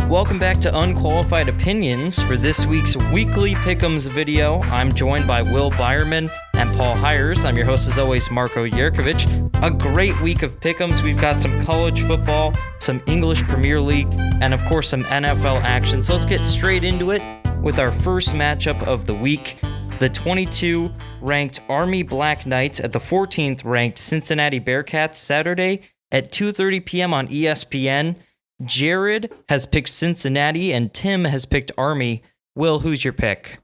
Welcome back to Unqualified Opinions. For this week's weekly Pick'ems video, I'm joined by Will Byerman and Paul Hires. I'm your host, as always, Marko Yerkovich. A great week of Pick'ems. We've got some college football, some English Premier League, and of course some NFL action. So let's get straight into it with our first matchup of the week. The 22th-ranked Army Black Knights at the 14th-ranked Cincinnati Bearcats Saturday at 2:30 p.m. on ESPN. Jared has picked Cincinnati and Tim has picked Army. Will, who's your pick?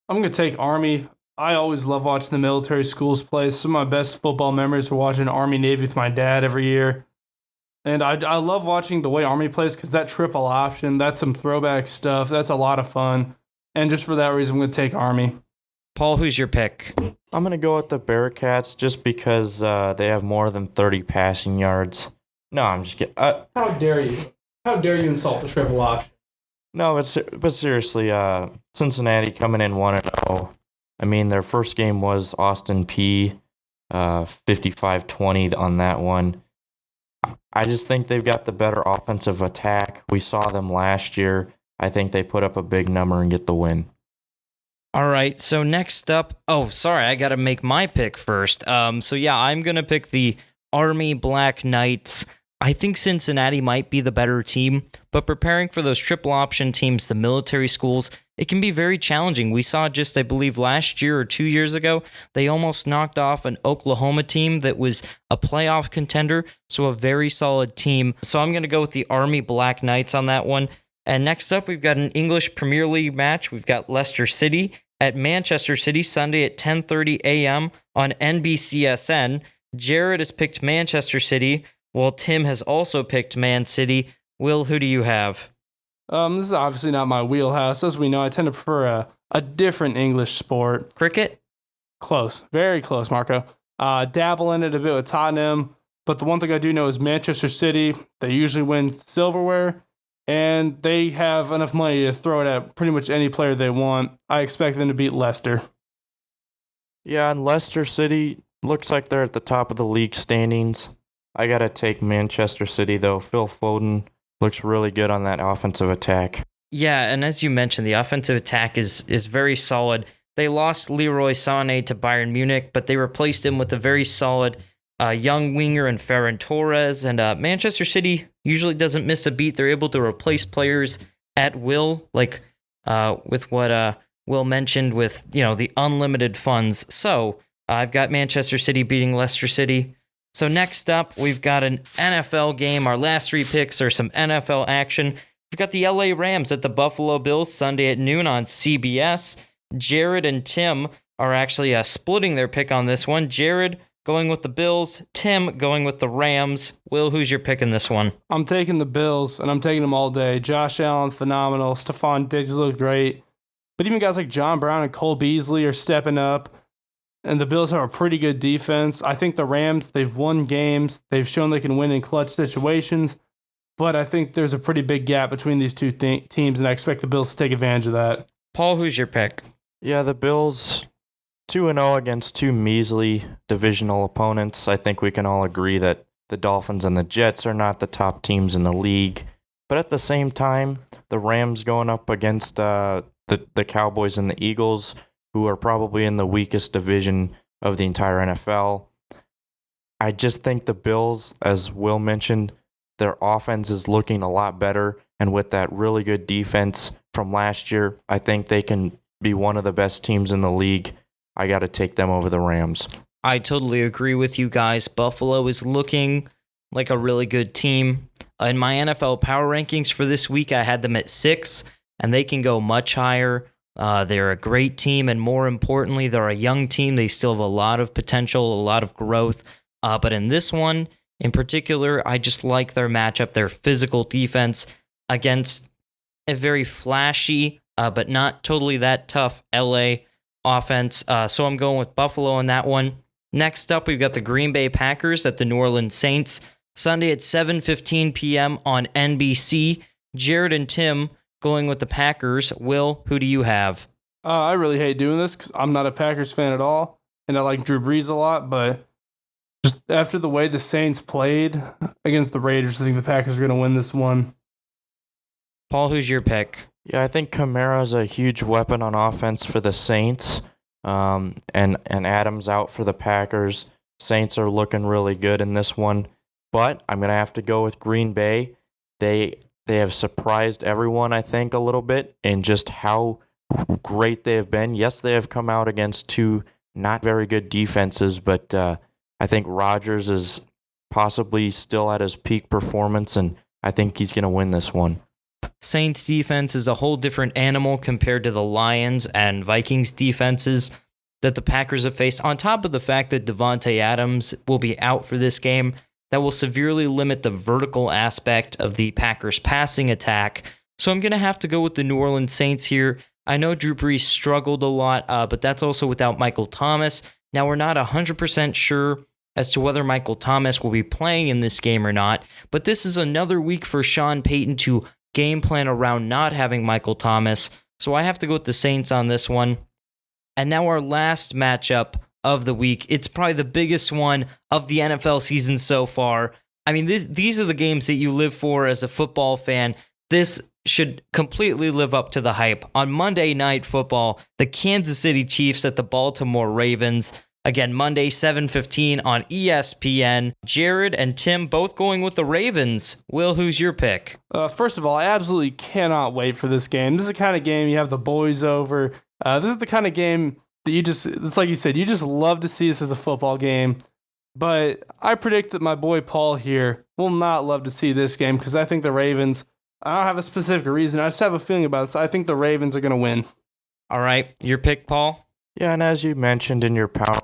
I'm going to take Army. I always love watching the military schools play. Some of my best football memories are watching Army-Navy with my dad every year. And I love watching the way Army plays because that triple option, that's some throwback stuff. That's a lot of fun. And just for that reason, I'm going to take Army. Paul, who's your pick? I'm going to go with the Bearcats just because they have more than 30 passing yards. No, I'm just kidding. How dare you? How dare you insult the triple option? No, but seriously, Cincinnati coming in 1-0. I mean, their first game was Austin P, 55-20 on that one. I just think they've got the better offensive attack. We saw them last year. I think they put up a big number and get the win. All right, so next up... Oh, sorry, I got to make my pick first. I'm going to pick the Army Black Knights. I think Cincinnati might be the better team, but preparing for those triple option teams, the military schools, it can be very challenging. We saw just, I believe, last year or 2 years ago, they almost knocked off an Oklahoma team that was a playoff contender, so a very solid team. So I'm going to go with the Army Black Knights on that one. And next up, we've got an English Premier League match. We've got Leicester City at Manchester City Sunday at 10:30 a.m. on NBCSN. Jared has picked Manchester City, while Tim has also picked Man City. Will, who do you have? This is obviously not my wheelhouse. As we know, I tend to prefer a different English sport. Cricket? Close. Very close, Marko. Dabble in it a bit with Tottenham, but the one thing I do know is Manchester City, they usually win silverware, and they have enough money to throw it at pretty much any player they want. I expect them to beat Leicester. Yeah, and Leicester City looks like they're at the top of the league standings. I got to take Manchester City, though. Phil Foden looks really good on that offensive attack. Yeah, and as you mentioned, the offensive attack is very solid. They lost Leroy Sané to Bayern Munich, but they replaced him with a very solid young winger in Ferran Torres. And Manchester City usually doesn't miss a beat. They're able to replace players at will, like with what Will mentioned with the unlimited funds. So I've got Manchester City beating Leicester City. So next up, we've got an NFL game. Our last three picks are some NFL action. We've got the LA Rams at the Buffalo Bills Sunday at noon on CBS. Jared and Tim are actually splitting their pick on this one. Jared going with the Bills, Tim going with the Rams. Will, who's your pick in this one? I'm taking the Bills, and I'm taking them all day. Josh Allen, phenomenal. Stephon Diggs look great. But even guys like John Brown and Cole Beasley are stepping up. And the Bills have a pretty good defense. I think the Rams, they've won games. They've shown they can win in clutch situations. But I think there's a pretty big gap between these two teams, and I expect the Bills to take advantage of that. Paul, who's your pick? Yeah, the Bills 2-0 against two measly divisional opponents. I think we can all agree that the Dolphins and the Jets are not the top teams in the league. But at the same time, the Rams going up against the Cowboys and the Eagles, who are probably in the weakest division of the entire NFL. I just think the Bills, as Will mentioned, their offense is looking a lot better. And with that really good defense from last year, I think they can be one of the best teams in the league. I got to take them over the Rams. I totally agree with you guys. Buffalo is looking like a really good team. In my NFL power rankings for this week, I had them at 6, and they can go much higher. They're a great team, and more importantly, they're a young team. They still have a lot of potential, a lot of growth. But in this one, in particular, I just like their matchup, their physical defense against a very flashy, but not totally that tough LA offense. So I'm going with Buffalo on that one. Next up, we've got the Green Bay Packers at the New Orleans Saints, Sunday at 7:15 p.m. on NBC. Jared and Tim going with the Packers. Will, who do you have? I really hate doing this because I'm not a Packers fan at all, and I like Drew Brees a lot, but just after the way the Saints played against the Raiders, I think the Packers are going to win this one. Paul, who's your pick? Yeah, I think Kamara's a huge weapon on offense for the Saints, and Adams out for the Packers. Saints are looking really good in this one, but I'm going to have to go with Green Bay. They have surprised everyone, I think, a little bit in just how great they have been. Yes, they have come out against two not very good defenses, but I think Rodgers is possibly still at his peak performance, and I think he's going to win this one. Saints defense is a whole different animal compared to the Lions and Vikings defenses that the Packers have faced, on top of the fact that Devontae Adams will be out for this game. That will severely limit the vertical aspect of the Packers' passing attack. So I'm going to have to go with the New Orleans Saints here. I know Drew Brees struggled a lot, but that's also without Michael Thomas. Now, we're not 100% sure as to whether Michael Thomas will be playing in this game or not, but this is another week for Sean Payton to game plan around not having Michael Thomas. So I have to go with the Saints on this one. And now our last matchup of the week. It's probably the biggest one of the NFL season so far. I mean, these are the games that you live for as a football fan. This should completely live up to the hype. On Monday Night Football, the Kansas City Chiefs at the Baltimore Ravens. Again, Monday, 7:15 on ESPN. Jared and Tim both going with the Ravens. Will, who's your pick? First of all, I absolutely cannot wait for this game. This is the kind of game you have the boys over. This is the kind of game that it's like you said, you just love to see this as a football game. But I predict that my boy Paul here will not love to see this game because I think the Ravens, I don't have a specific reason, I just have a feeling about it. So I think the Ravens are going to win. All right, your pick, Paul? Yeah, and as you mentioned in your power,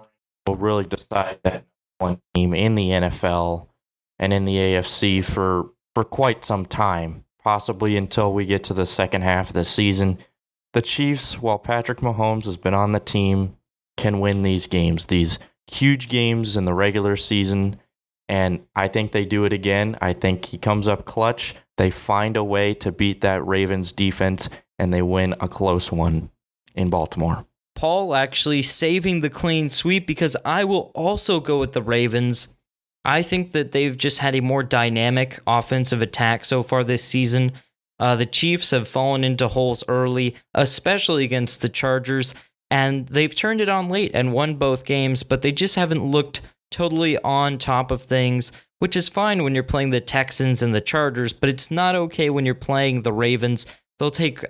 will really decide that one team in the NFL and in the AFC for quite some time, possibly until we get to the second half of the season. The Chiefs, while Patrick Mahomes has been on the team, can win these games, these huge games in the regular season, and I think they do it again. I think he comes up clutch. They find a way to beat that Ravens defense, and they win a close one in Baltimore. Paul actually saving the clean sweep because I will also go with the Ravens. I think that they've just had a more dynamic offensive attack so far this season. The Chiefs have fallen into holes early, especially against the Chargers, and they've turned it on late and won both games, but they just haven't looked totally on top of things, which is fine when you're playing the Texans and the Chargers, but it's not okay when you're playing the Ravens. They'll take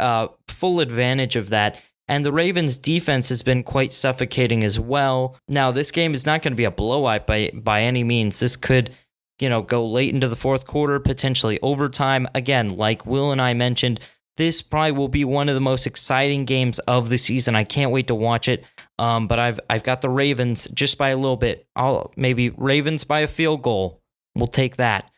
full advantage of that. And the Ravens' defense has been quite suffocating as well. Now, this game is not going to be a blowout by any means. This could, go late into the fourth quarter, potentially overtime. Again, like Will and I mentioned, this probably will be one of the most exciting games of the season. I can't wait to watch it. But I've got the Ravens just by a little bit. Maybe Ravens by a field goal. We'll take that.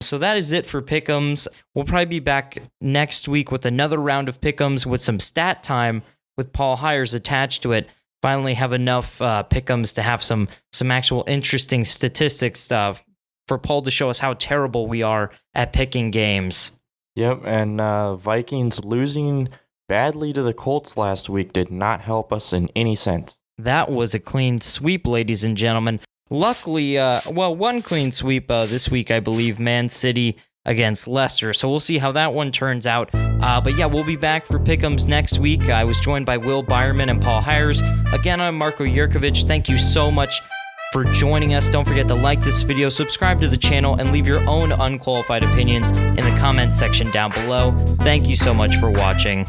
So that is it for Pick'ems. We'll probably be back next week with another round of Pick'ems with some stat time with Paul Hires attached to it. Finally have enough Pick'ems to have some actual interesting statistics stuff for Paul to show us how terrible we are at picking games. Yep, and Vikings losing badly to the Colts last week did not help us in any sense. That was a clean sweep, ladies and gentlemen. Luckily, one clean sweep this week, I believe, Man City against Leicester. So we'll see how that one turns out. But yeah, we'll be back for Pick'ems next week. I was joined by Will Byerman and Paul Hires. Again, I'm Marko Yurkovich. Thank you so much for joining us. Don't forget to like this video, subscribe to the channel, and leave your own unqualified opinions in the comments section down below. Thank you so much for watching.